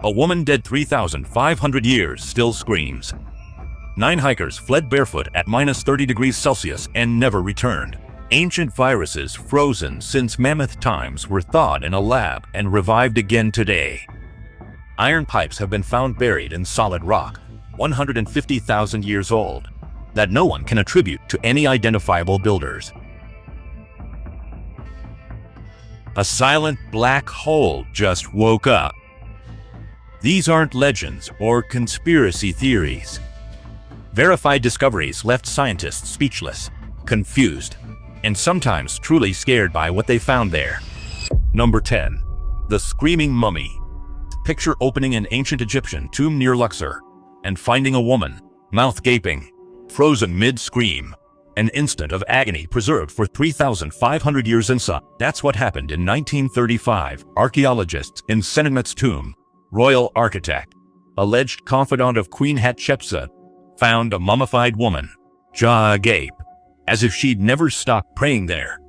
A woman dead 3,500 years still screams. 9 hikers fled barefoot at -30°C and never returned. Ancient viruses frozen since mammoth times were thawed in a lab and revived again today. Iron pipes have been found buried in solid rock, 150,000 years old, that no one can attribute to any identifiable builders. A silent black hole just woke up. These aren't legends or conspiracy theories. Verified discoveries left scientists speechless, confused, and sometimes truly scared by what they found there. Number 10. The Screaming Mummy. Picture opening an ancient Egyptian tomb near Luxor and finding a woman, mouth gaping, frozen mid-scream, an instant of agony preserved for 3,500 years inside. That's what happened in 1935. Archaeologists in Senemet's tomb, royal architect, alleged confidant of Queen Hatshepsut, found a mummified woman, jaw agape, as if she'd never stopped praying there.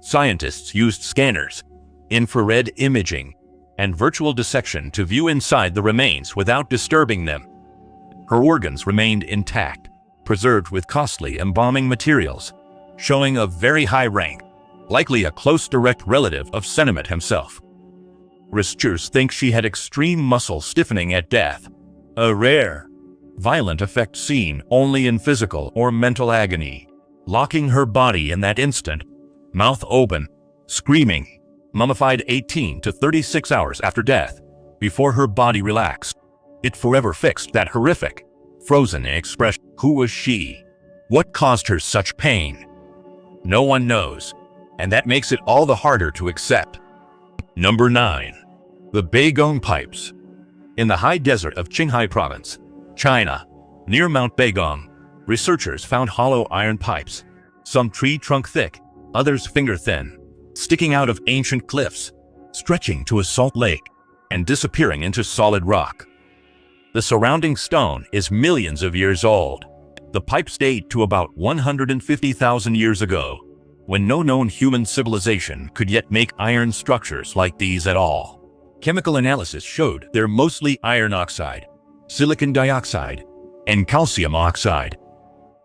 Scientists used scanners, infrared imaging, and virtual dissection to view inside the remains without disturbing them. Her organs remained intact, preserved with costly embalming materials, showing a very high rank, likely a close direct relative of Senemet himself. Researchers think she had extreme muscle stiffening at death, a rare, violent effect seen only in physical or mental agony, locking her body in that instant, mouth open, screaming, mummified 18 to 36 hours after death, before her body relaxed. It forever fixed that horrific, frozen expression. Who was she? What caused her such pain? No one knows, and that makes it all the harder to accept. Number 9. The Baigong Pipes. In the high desert of Qinghai Province, China, near Mount Baigong, researchers found hollow iron pipes, some tree trunk thick, others finger thin, sticking out of ancient cliffs, stretching to a salt lake, and disappearing into solid rock. The surrounding stone is millions of years old. The pipes date to about 150,000 years ago, when no known human civilization could yet make iron structures like these at all. Chemical analysis showed they're mostly iron oxide, silicon dioxide, and calcium oxide.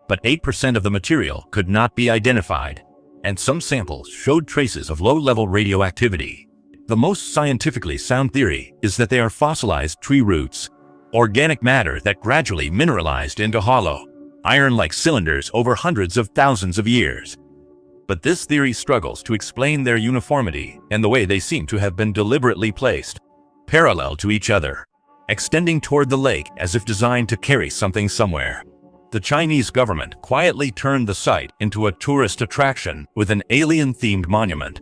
But 8% of the material could not be identified, and some samples showed traces of low-level radioactivity. The most scientifically sound theory is that they are fossilized tree roots, organic matter that gradually mineralized into hollow, iron-like cylinders over hundreds of thousands of years. But this theory struggles to explain their uniformity and the way they seem to have been deliberately placed, parallel to each other, extending toward the lake as if designed to carry something somewhere. The Chinese government quietly turned the site into a tourist attraction with an alien-themed monument.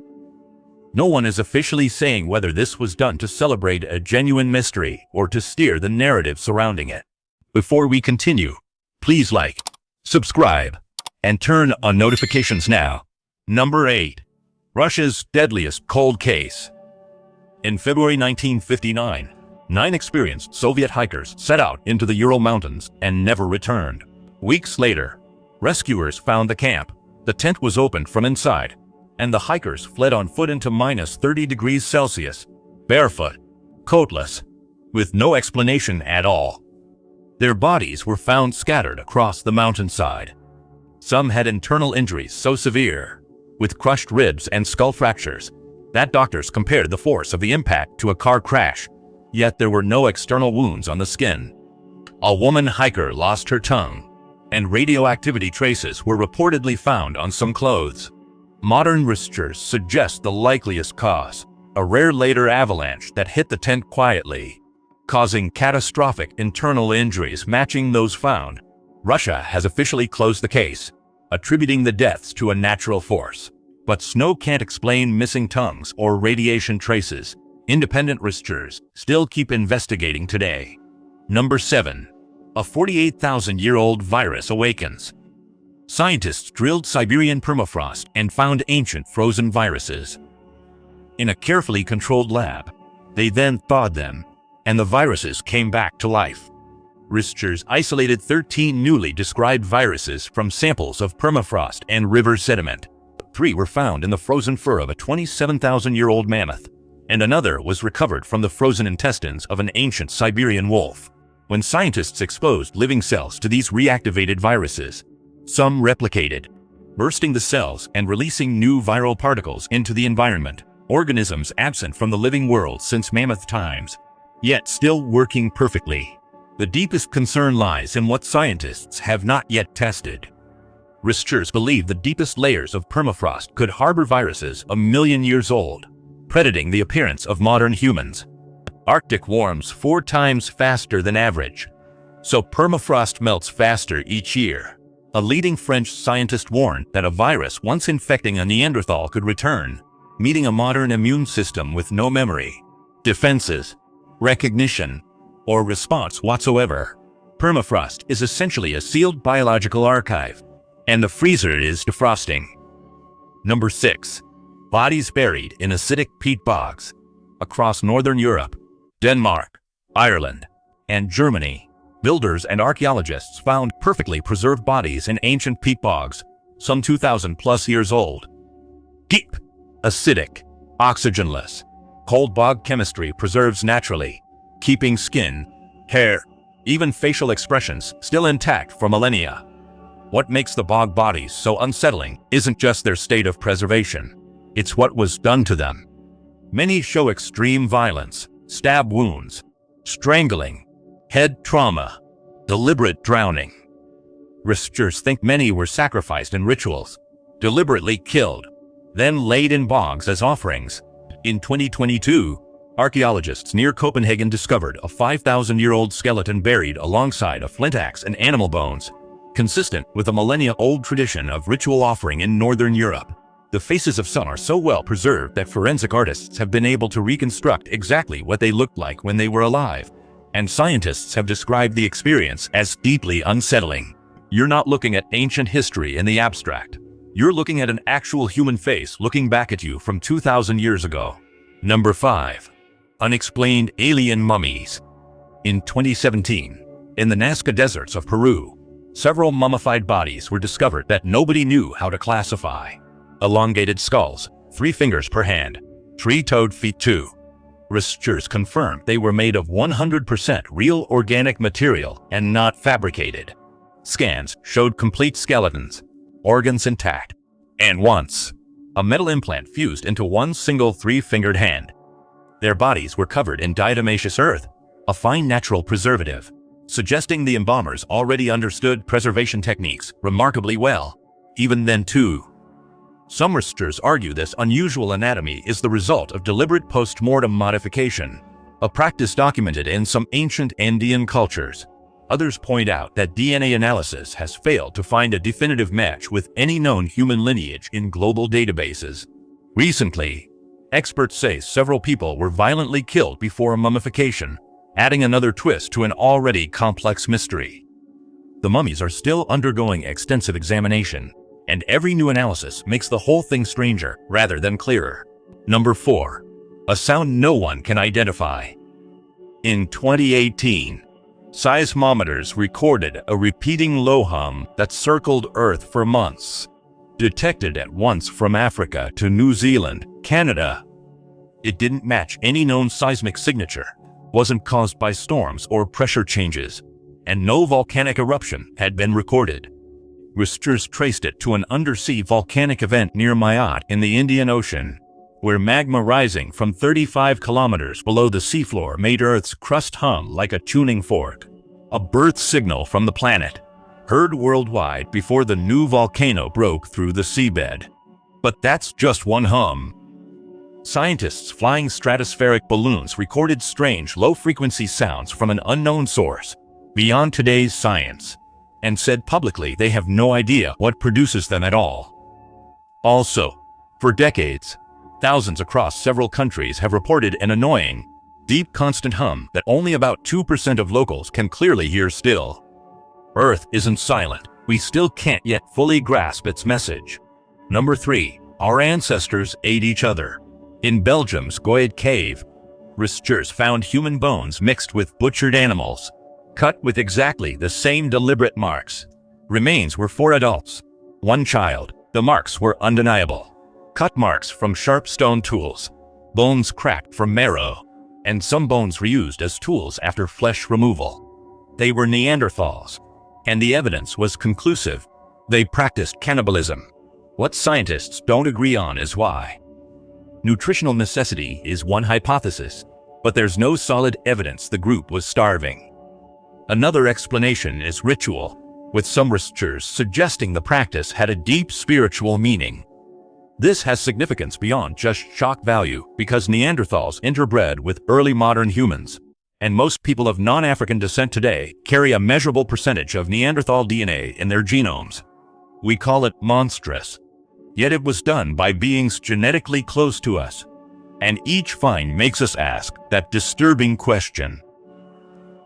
No one is officially saying whether this was done to celebrate a genuine mystery or to steer the narrative surrounding it. Before we continue, please like, subscribe, and turn on notifications now. Number 8. Russia's deadliest cold case. In February 1959, 9 experienced Soviet hikers set out into the Ural Mountains and never returned. Weeks later, rescuers found the camp. The tent was opened from inside, and the hikers fled on foot into -30°C, barefoot, coatless, with no explanation at all. Their bodies were found scattered across the mountainside. Some had internal injuries so severe, with crushed ribs and skull fractures, that doctors compared the force of the impact to a car crash, yet there were no external wounds on the skin. A woman hiker lost her tongue, and radioactivity traces were reportedly found on some clothes. Modern researchers suggest the likeliest cause, a rare later avalanche that hit the tent quietly, causing catastrophic internal injuries matching those found. Russia has officially closed the case, attributing the deaths to a natural force. But snow can't explain missing tongues or radiation traces. Independent researchers still keep investigating today. Number 7. A 48,000-year-old virus awakens. Scientists drilled Siberian permafrost and found ancient frozen viruses. In a carefully controlled lab, they then thawed them, and the viruses came back to life. Researchers isolated 13 newly described viruses from samples of permafrost and river sediment. 3 were found in the frozen fur of a 27,000-year-old mammoth, and another was recovered from the frozen intestines of an ancient Siberian wolf. When scientists exposed living cells to these reactivated viruses, some replicated, bursting the cells and releasing new viral particles into the environment, organisms absent from the living world since mammoth times, yet still working perfectly. The deepest concern lies in what scientists have not yet tested. Researchers believe the deepest layers of permafrost could harbor viruses 1,000,000 years old, predating the appearance of modern humans. Arctic warms 4 times faster than average, so permafrost melts faster each year. A leading French scientist warned that a virus once infecting a Neanderthal could return, meeting a modern immune system with no memory, defenses, recognition, or response whatsoever. Permafrost is essentially a sealed biological archive, and the freezer is defrosting. Number 6. Bodies buried in acidic peat bogs. Across northern Europe, Denmark, Ireland, and Germany, builders and archaeologists found perfectly preserved bodies in ancient peat bogs, some 2,000+ years old. Deep, acidic, oxygenless, cold bog chemistry preserves naturally, keeping skin, hair, even facial expressions still intact for millennia. What makes the bog bodies so unsettling isn't just their state of preservation, it's what was done to them. Many show extreme violence, stab wounds, strangling, head trauma, deliberate drowning. Researchers think many were sacrificed in rituals, deliberately killed, then laid in bogs as offerings. In 2022, archaeologists near Copenhagen discovered a 5,000-year-old skeleton buried alongside a flint axe and animal bones, consistent with a millennia-old tradition of ritual offering in northern Europe. The faces of some are so well preserved that forensic artists have been able to reconstruct exactly what they looked like when they were alive, and scientists have described the experience as deeply unsettling. You're not looking at ancient history in the abstract. You're looking at an actual human face looking back at you from 2,000 years ago. Number 5. Unexplained alien mummies. In 2017, in the Nazca deserts of Peru, several mummified bodies were discovered that nobody knew how to classify. Elongated skulls, 3 fingers per hand, 3-toed feet too. Researchers confirmed they were made of 100% real organic material and not fabricated. Scans showed complete skeletons, organs intact, and once, a metal implant fused into one single 3-fingered hand. Their bodies were covered in diatomaceous earth, a fine natural preservative, suggesting the embalmers already understood preservation techniques remarkably well, even then too. Some researchers argue this unusual anatomy is the result of deliberate post-mortem modification, a practice documented in some ancient Andean cultures. Others point out that DNA analysis has failed to find a definitive match with any known human lineage in global databases. Recently, experts say several people were violently killed before mummification, adding another twist to an already complex mystery. The mummies are still undergoing extensive examination, and every new analysis makes the whole thing stranger rather than clearer. Number 4. A sound no one can identify. In 2018, seismometers recorded a repeating low hum that circled Earth for months, detected at once from Africa to New Zealand, Canada. It didn't match any known seismic signature, wasn't caused by storms or pressure changes, and no volcanic eruption had been recorded. Researchers traced it to an undersea volcanic event near Mayotte in the Indian Ocean, where magma rising from 35 kilometers below the seafloor made Earth's crust hum like a tuning fork. A birth signal from the planet, heard worldwide before the new volcano broke through the seabed. But that's just one hum. Scientists flying stratospheric balloons recorded strange low-frequency sounds from an unknown source, beyond today's science, and said publicly they have no idea what produces them at all. Also, for decades, thousands across several countries have reported an annoying, deep constant hum that only about 2% of locals can clearly hear still. Earth isn't silent, we still can't yet fully grasp its message. Number 3. Our ancestors ate each other. In Belgium's Goyet Cave, researchers found human bones mixed with butchered animals, cut with exactly the same deliberate marks. Remains were 4 adults, 1 child. The marks were undeniable. Cut marks from sharp stone tools, bones cracked from marrow, and some bones reused as tools after flesh removal. They were Neanderthals, and the evidence was conclusive. They practiced cannibalism. What scientists don't agree on is why. Nutritional necessity is one hypothesis, but there's no solid evidence the group was starving. Another explanation is ritual, with some researchers suggesting the practice had a deep spiritual meaning. This has significance beyond just shock value because Neanderthals interbred with early modern humans, and most people of non-African descent today carry a measurable percentage of Neanderthal DNA in their genomes. We call it monstrous, yet it was done by beings genetically close to us, and each find makes us ask that disturbing question.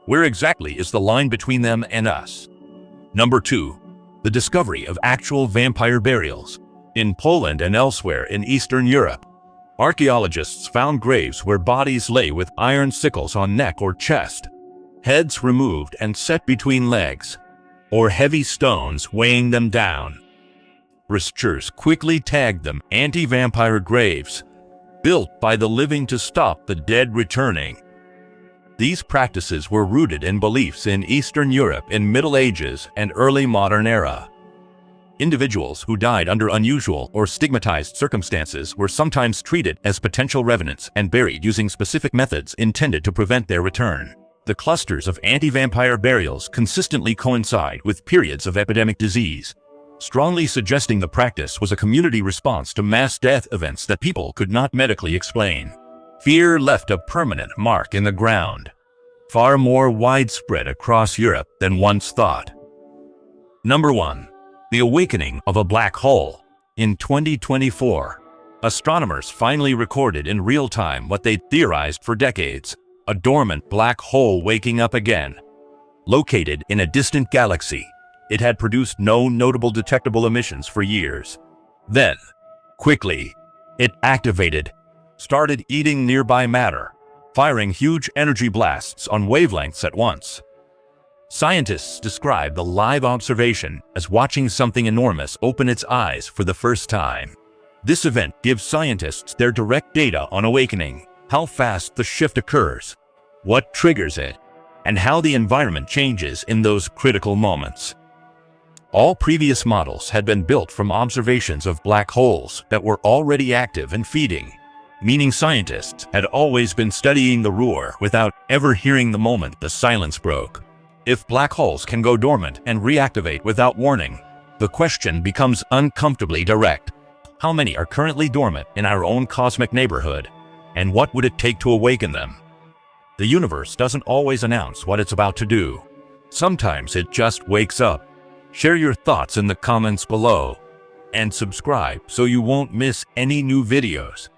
Where exactly is the line between them and us? Number 2. The discovery of actual vampire burials. In Poland and elsewhere in Eastern Europe, archaeologists found graves where bodies lay with iron sickles on neck or chest, heads removed and set between legs, or heavy stones weighing them down. Researchers quickly tagged them anti-vampire graves, built by the living to stop the dead returning. These practices were rooted in beliefs in Eastern Europe in Middle Ages and early modern era. Individuals who died under unusual or stigmatized circumstances were sometimes treated as potential revenants and buried using specific methods intended to prevent their return. The clusters of anti-vampire burials consistently coincide with periods of epidemic disease, strongly suggesting the practice was a community response to mass death events that people could not medically explain. Fear left a permanent mark in the ground, far more widespread across Europe than once thought. Number 1. The awakening of a black hole. In 2024, astronomers finally recorded in real time what they'd theorized for decades: a dormant black hole waking up again. Located in a distant galaxy, it had produced no notable detectable emissions for years. Then, quickly, it activated, started eating nearby matter, firing huge energy blasts on wavelengths at once. Scientists describe the live observation as watching something enormous open its eyes for the first time. This event gives scientists their direct data on awakening, how fast the shift occurs, what triggers it, and how the environment changes in those critical moments. All previous models had been built from observations of black holes that were already active and feeding, meaning scientists had always been studying the roar without ever hearing the moment the silence broke. If black holes can go dormant and reactivate without warning, the question becomes uncomfortably direct. How many are currently dormant in our own cosmic neighborhood, and what would it take to awaken them? The universe doesn't always announce what it's about to do. Sometimes it just wakes up. Share your thoughts in the comments below, and subscribe so you won't miss any new videos.